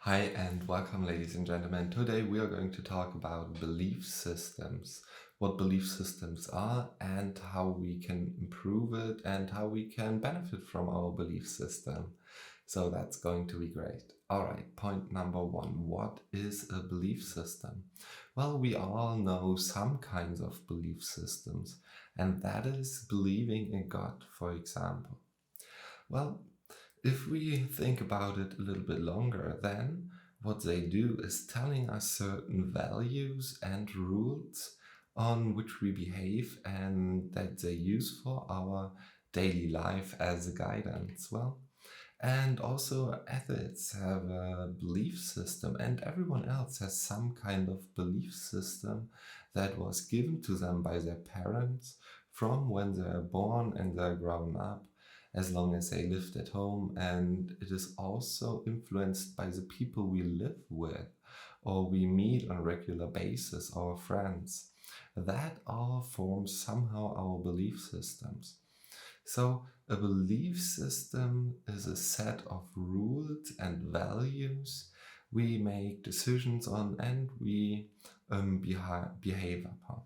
Hi and welcome, ladies and gentlemen. Today we are going to talk about belief systems, what belief systems are, and how we can improve it and how we can benefit from our belief system. So that's going to be great. All right, point number one. What is a belief system? Well, we all know some kinds of belief systems, and that is believing in God, for example. Well, if we think about it a little bit longer, then what they do is telling us certain values and rules on which we behave and that they use for our daily life as a guidance. Well, and also athletes have a belief system, and everyone else has some kind of belief system that was given to them by their parents from when they're born and they're grown up, as long as they lived at home. And it is also influenced by the people we live with or we meet on a regular basis, our friends. That all forms somehow our belief systems. So, a belief system is a set of rules and values we make decisions on and we behave upon.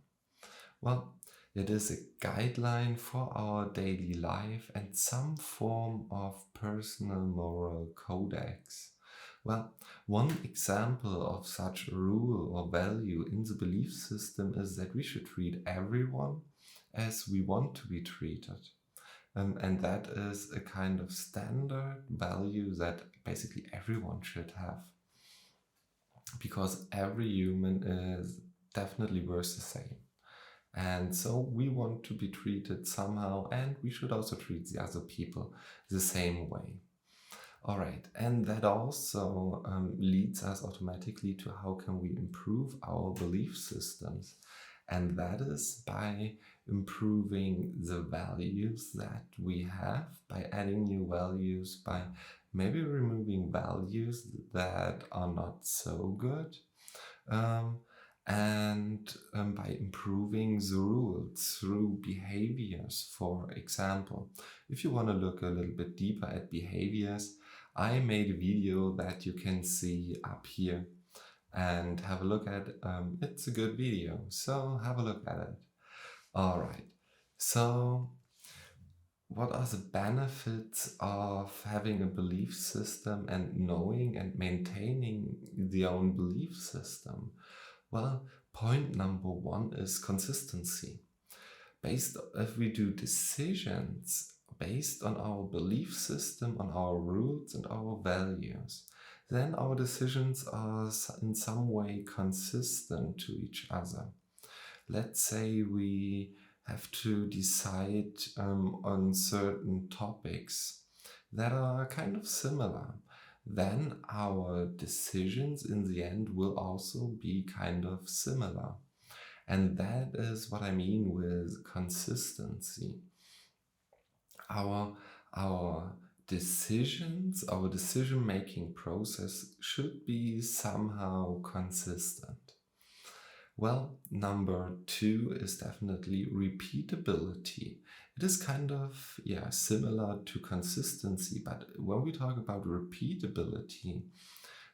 Well, it is a guideline for our daily life and some form of personal moral codex. Well, one example of such rule or value in the belief system is that we should treat everyone as we want to be treated. And that is a kind of standard value that basically everyone should have, because every human is definitely worth the same. And so we want to be treated somehow, and we should also treat the other people the same way. All right, and that also leads us automatically to how can we improve our belief systems. And that is by improving the values that we have, by adding new values, by maybe removing values that are not so good, um, and by improving the rules through behaviors. For example, if you want to look a little bit deeper at behaviors, I made a video that you can see up here and have a look at. It's a good video, so have a look at it. All right. So, what are the benefits of having a belief system and knowing and maintaining the own belief system? Well, point number one is consistency. If we do decisions based on our belief system, on our rules and our values, then our decisions are in some way consistent to each other. Let's say we have to decide on certain topics that are kind of similar, then our decisions in the end will also be kind of similar. And that is what I mean with consistency. Our decisions, our decision-making process should be somehow consistent. Well, number two is definitely repeatability. It is kind of, similar to consistency, but when we talk about repeatability,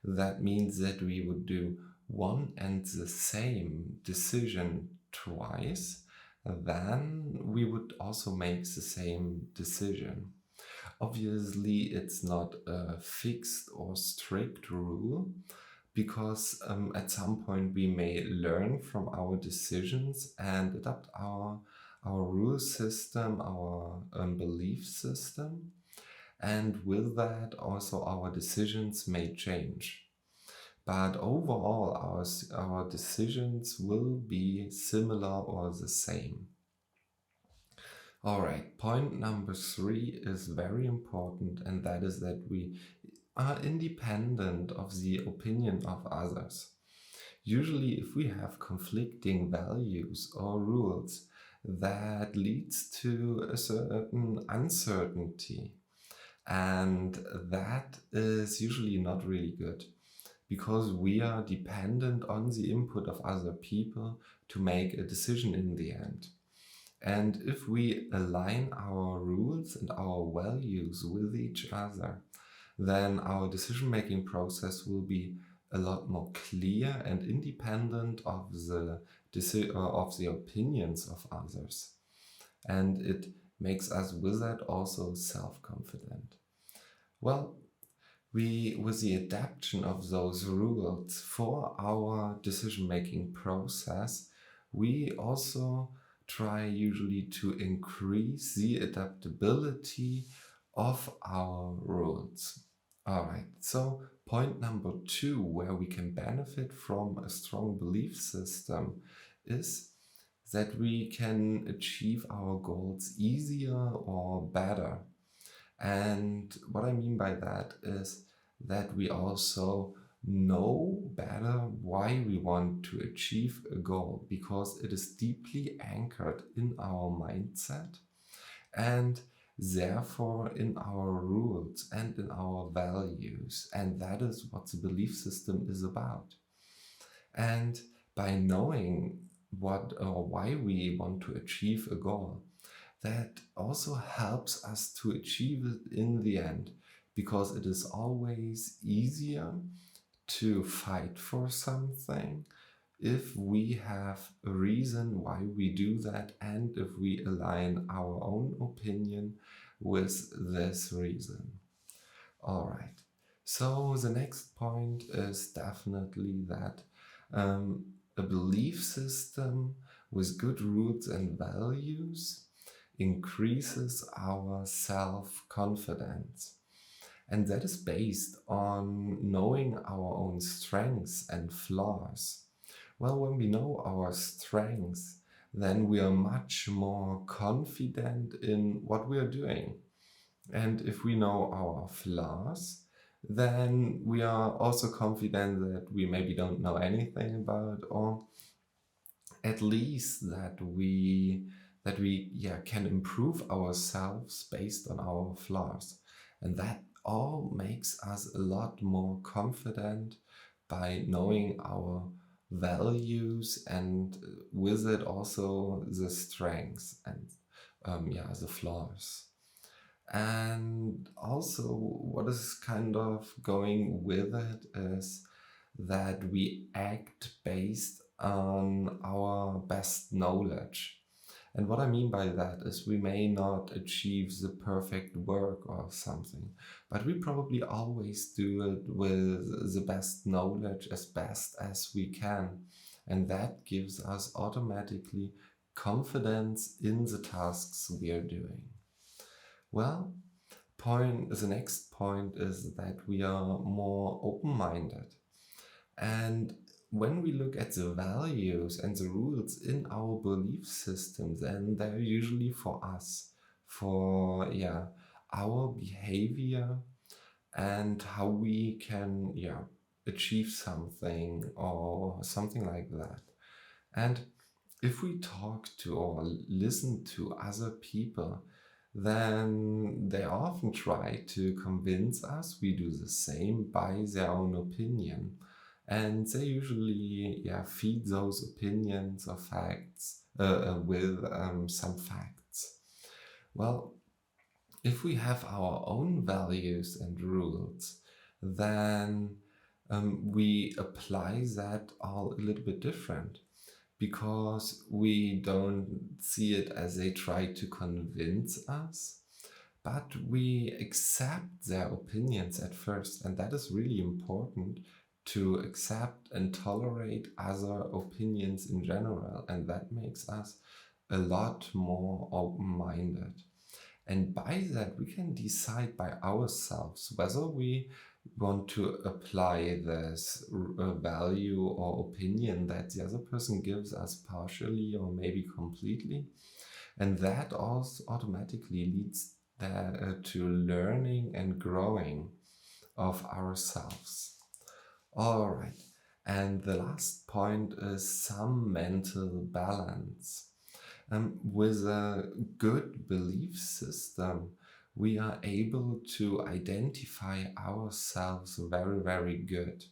that means that we would do one and the same decision twice, then we would also make the same decision. Obviously, it's not a fixed or strict rule, because at some point we may learn from our decisions and adapt our rule system, our belief system, and with that also our decisions may change. But overall, our decisions will be similar or the same. All right, point number three is very important, and that is that we are independent of the opinion of others. Usually, if we have conflicting values or rules, that leads to a certain uncertainty. And that is usually not really good, because we are dependent on the input of other people to make a decision in the end. And if we align our rules and our values with each other, then our decision-making process will be a lot more clear and independent of the opinions of others. And it makes us with that also self-confident. Well, with the adaptation of those rules for our decision-making process, we also try usually to increase the adaptability of our rules. All right, so point number 2, where we can benefit from a strong belief system, is that we can achieve our goals easier or better. And what I mean by that is that we also know better why we want to achieve a goal, because it is deeply anchored in our mindset and therefore in our rules and in our values. And that is what the belief system is about. And by knowing what or why we want to achieve a goal, that also helps us to achieve it in the end, because it is always easier to fight for something if we have a reason why we do that, and if we align our own opinion with this reason. All right. So the next point is definitely that a belief system with good roots and values increases our self-confidence. And that is based on knowing our own strengths and flaws. Well, when we know our strengths, then we are much more confident in what we are doing. And if we know our flaws, then we are also confident that we maybe don't know anything about, or at least that we can improve ourselves based on our flaws. And that all makes us a lot more confident by knowing our values, and with it also the strengths and the flaws. And also what is kind of going with it is that we act based on our best knowledge. And what I mean by that is we may not achieve the perfect work or something, but we probably always do it with the best knowledge as best as we can. And that gives us automatically confidence in the tasks we are doing. Well, the next point is that we are more open-minded. And when we look at the values and the rules in our belief system, then they're usually for us, for our behavior and how we can achieve something or something like that. And if we talk to or listen to other people, then they often try to convince us we do the same by their own opinion. And they usually feed those opinions or facts with some facts. Well, if we have our own values and rules, then we apply that all a little bit different, because we don't see it as they try to convince us, but we accept their opinions at first. And that is really important, to accept and tolerate other opinions in general. And that makes us a lot more open-minded. And by that, we can decide by ourselves whether we want to apply this value or opinion that the other person gives us partially or maybe completely. And that also automatically leads to learning and growing of ourselves. All right. And the last point is some mental balance. With a good belief system, we are able to identify ourselves very, very good,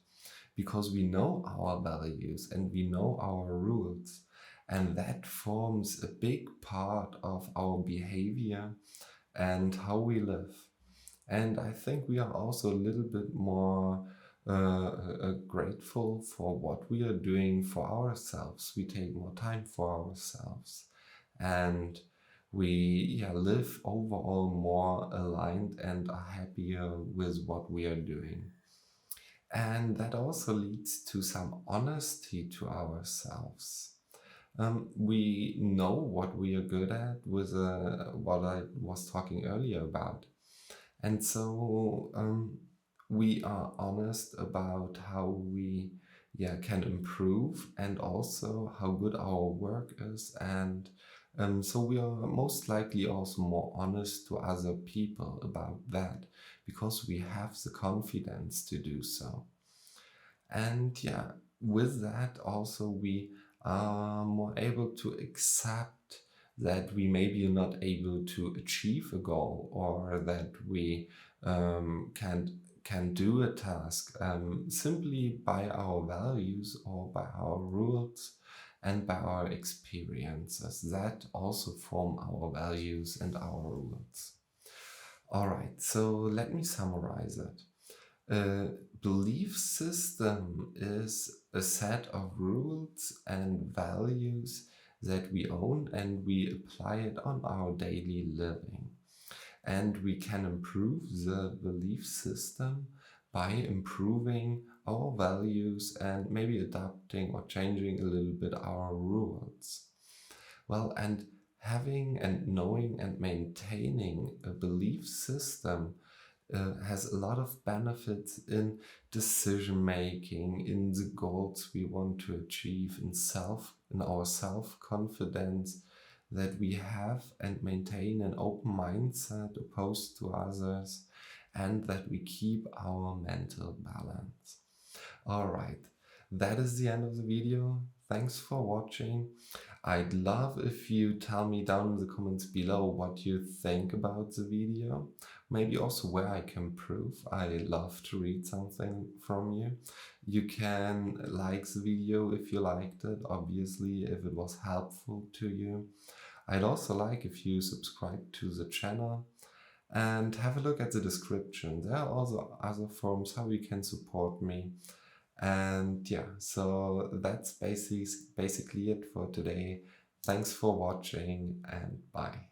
because we know our values and we know our rules, and that forms a big part of our behavior and how we live. And I think we are also a little bit more grateful for what we are doing for ourselves. We take more time for ourselves, and we live overall more aligned and are happier with what we are doing. And that also leads to some honesty to ourselves. We know what we are good at with what I was talking earlier about. And so we are honest about how we can improve, and also how good our work is. And so we are most likely also more honest to other people about that, because we have the confidence to do so. And with that also we are more able to accept that we maybe are not able to achieve a goal, or that we can do a task simply by our values or by our rules and by our experiences that also form our values and our rules. All right, so let me summarize it. A belief system is a set of rules and values that we own, and we apply it on our daily living. And we can improve the belief system by improving our values and maybe adapting or changing a little bit our rules. Well, and having and knowing and maintaining a belief system has a lot of benefits in decision making, in the goals we want to achieve, in our self-confidence that we have, and maintain an open mindset opposed to others, and that we keep our mental balance. All right, that is the end of the video. Thanks for watching. I'd love if you tell me down in the comments below what you think about the video. Maybe also where I can improve. I love to read something from you. You can like the video if you liked it, obviously, if it was helpful to you. I'd also like if you subscribe to the channel and have a look at the description. There are also other forms how you can support me. And so that's basically it for today. Thanks for watching, and bye.